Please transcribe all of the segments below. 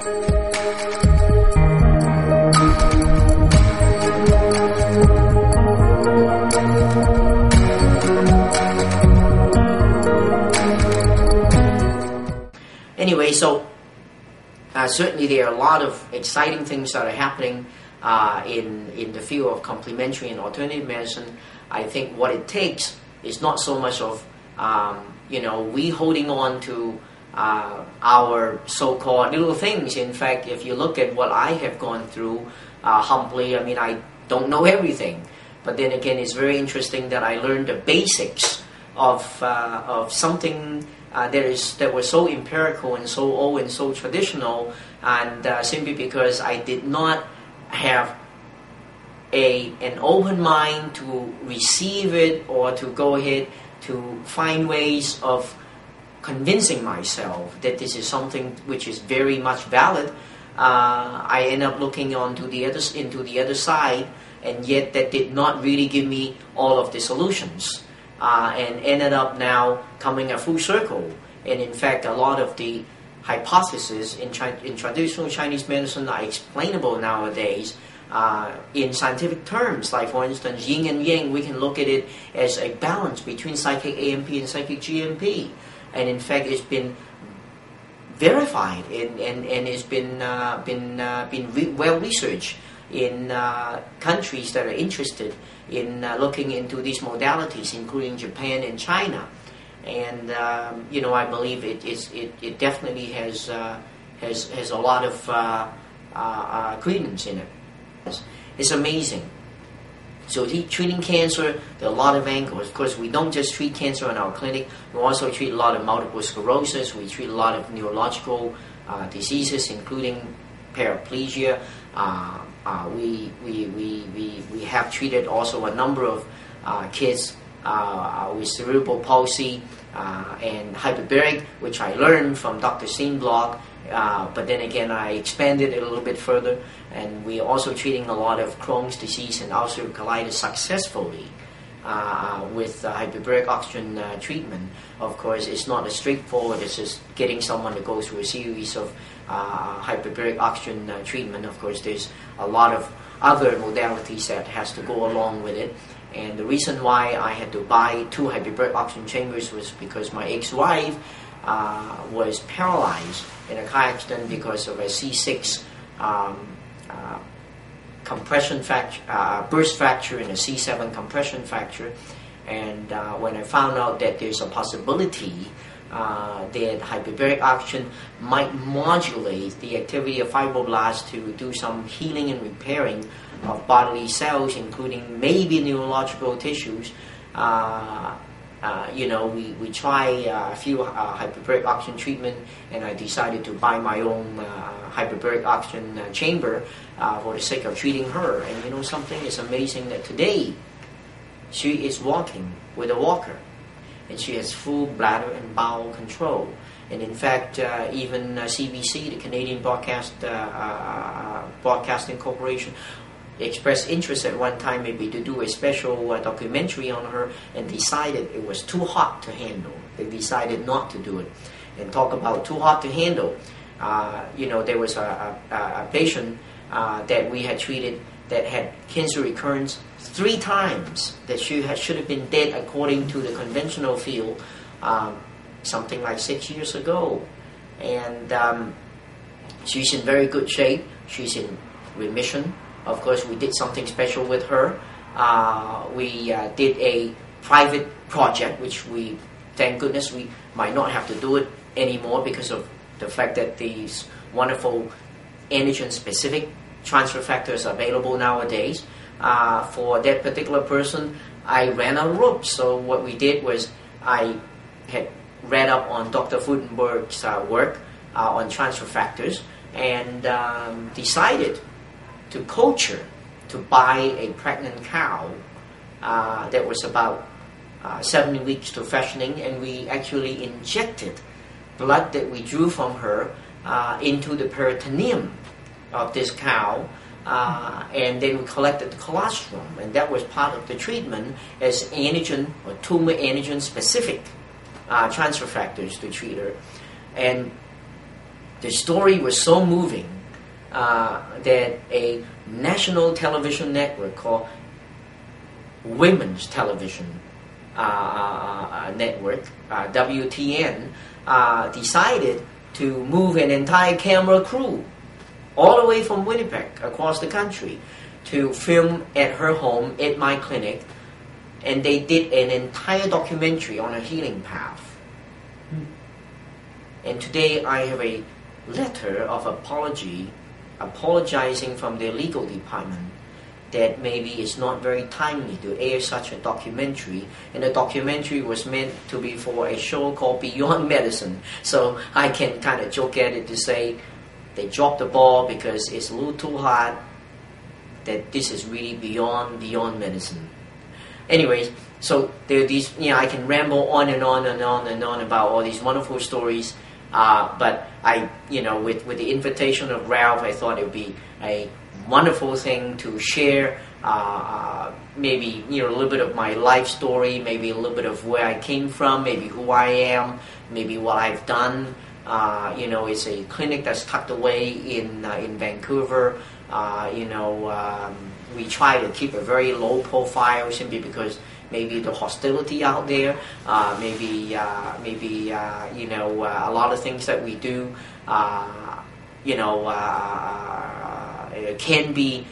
Anyway, so certainly there are a lot of exciting things that are happening in the field of complementary and alternative medicine. I think what it takes is not so much of we holding on to our so-called little things. In fact, if you look at what I have gone through, humbly, I mean, I don't know everything. But then again, it's very interesting that I learned the basics of something that was so empirical and so old and so traditional, and simply because I did not have an open mind to receive it or to go ahead to find ways of convincing myself that this is something which is very much valid. I end up looking into the other side, and yet that did not really give me all of the solutions, and ended up now coming a full circle. And in fact, a lot of the hypotheses in traditional Chinese medicine are explainable nowadays in scientific terms. Like, for instance, yin and yang, we can look at it as a balance between psychic AMP and psychic GMP. And in fact, it's been verified and it's been well researched in countries that are interested in looking into these modalities, including Japan and China. And I believe it definitely has a lot of credence in it. It's amazing. So treating cancer, there are a lot of angles. Of course, we don't just treat cancer in our clinic. We also treat a lot of multiple sclerosis. We treat a lot of neurological diseases, including paraplegia. We have treated also a number of kids with cerebral palsy and hyperbaric, which I learned from Dr. Steenblok. But then again, I expanded it a little bit further, and we're also treating a lot of Crohn's disease and ulcerative colitis successfully with hyperbaric oxygen treatment. Of course, it's not as straightforward as just getting someone to go through a series of hyperbaric oxygen treatment. Of course, there's a lot of other modalities that has to go along with it. And the reason why I had to buy 2 hyperbaric oxygen chambers was because my ex-wife was paralyzed in a car accident because of a C6 compression fracture, burst fracture, and a C7 compression fracture. And when I found out that there's a possibility that hyperbaric oxygen might modulate the activity of fibroblasts to do some healing and repairing of bodily cells, including maybe neurological tissues, we try a few hyperbaric oxygen treatment, and I decided to buy my own hyperbaric oxygen chamber for the sake of treating her. And you know something? It's amazing that today she is walking with a walker, and she has full bladder and bowel control. And in fact, even CBC, the Canadian Broadcasting Corporation, expressed interest at one time maybe to do a special documentary on her, and decided it was too hot to handle. They decided not to do it. And talk about too hot to handle. There was a patient that we had treated that had cancer recurrence 3 times, that she should have been dead according to the conventional field something like 6 years ago. And she's in very good shape. She's in remission. Of course, we did something special with her. We did a private project, which we, thank goodness, we might not have to do it anymore because of the fact that these wonderful antigen-specific transfer factors are available nowadays. For that particular person, I ran out of rope. So what we did was I had read up on Dr. Futenberg's work on transfer factors, and decided to coach her to buy a pregnant cow that was about 7 weeks to freshening, and we actually injected blood that we drew from her into the peritoneum of this cow, and then we collected the colostrum, and that was part of the treatment as antigen or tumor antigen specific transfer factors to treat her. And the story was so moving that a national television network called Women's Television Network, WTN, decided to move an entire camera crew all the way from Winnipeg across the country to film at her home, at my clinic, and they did an entire documentary on her healing path. And today I have a letter of apology, apologizing from their legal department that maybe it's not very timely to air such a documentary, and the documentary was meant to be for a show called Beyond Medicine. So I can kind of joke at it to say they dropped the ball because it's a little too hard, that this is really beyond medicine. Anyways, so there are these, I can ramble on and on and on and on about all these wonderful stories, but I, with the invitation of Ralph, I thought it would be a wonderful thing to share, maybe, a little bit of my life story, maybe a little bit of where I came from, maybe who I am, maybe what I've done. It's a clinic that's tucked away in Vancouver. We try to keep a very low profile simply because maybe the hostility out there, maybe a lot of things that we do, it can be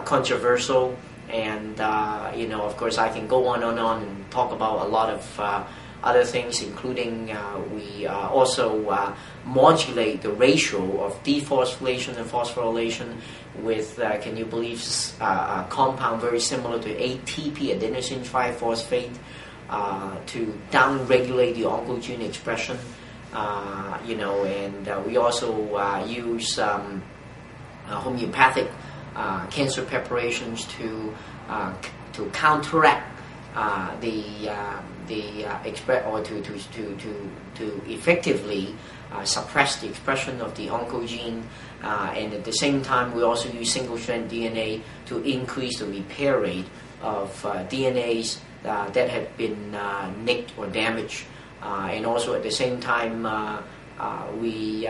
controversial, and of course I can go on and on and talk about a lot of other things, including we also modulate the ratio of dephosphorylation and phosphorylation with, can you believe, a compound very similar to ATP, adenosine triphosphate, to downregulate the oncogene expression, and we also use homeopathic cancer preparations to counteract to effectively suppress the expression of the oncogene, and at the same time we also use single-strand DNA to increase the repair rate of DNAs that have been nicked or damaged, and also at the same time we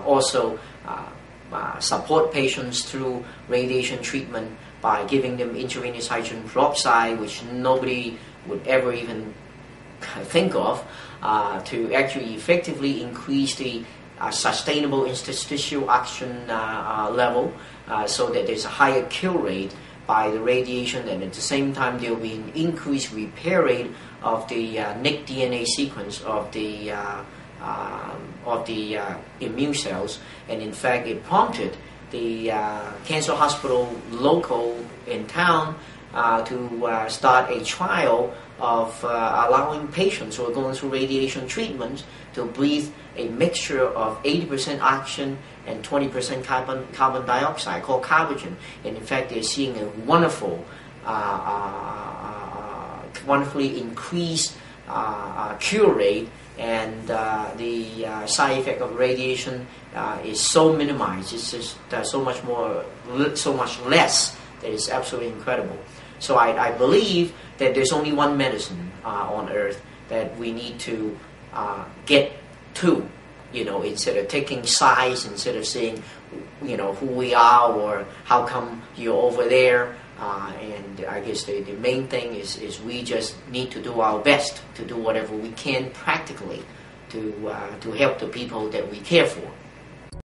also support patients through radiation treatment by giving them intravenous hydrogen peroxide, which nobody would ever even think of, to actually effectively increase the sustainable interstitial oxygen level, so that there's a higher cure rate by the radiation, and at the same time there will be an increased repair rate of the nicked DNA sequence of the immune cells. And in fact it prompted the cancer hospital local in town to start a trial of allowing patients who are going through radiation treatment to breathe a mixture of 80% oxygen and 20% carbon dioxide called Carbogen. And in fact they're seeing a wonderfully increased cure rate, and the side effect of radiation is so minimized. It's just so much less that it's absolutely incredible. So I believe that there's only one medicine on earth that we need to get to, instead of taking sides, instead of saying, who we are or how come you're over there. And I guess the main thing is we just need to do our best to do whatever we can practically to help the people that we care for.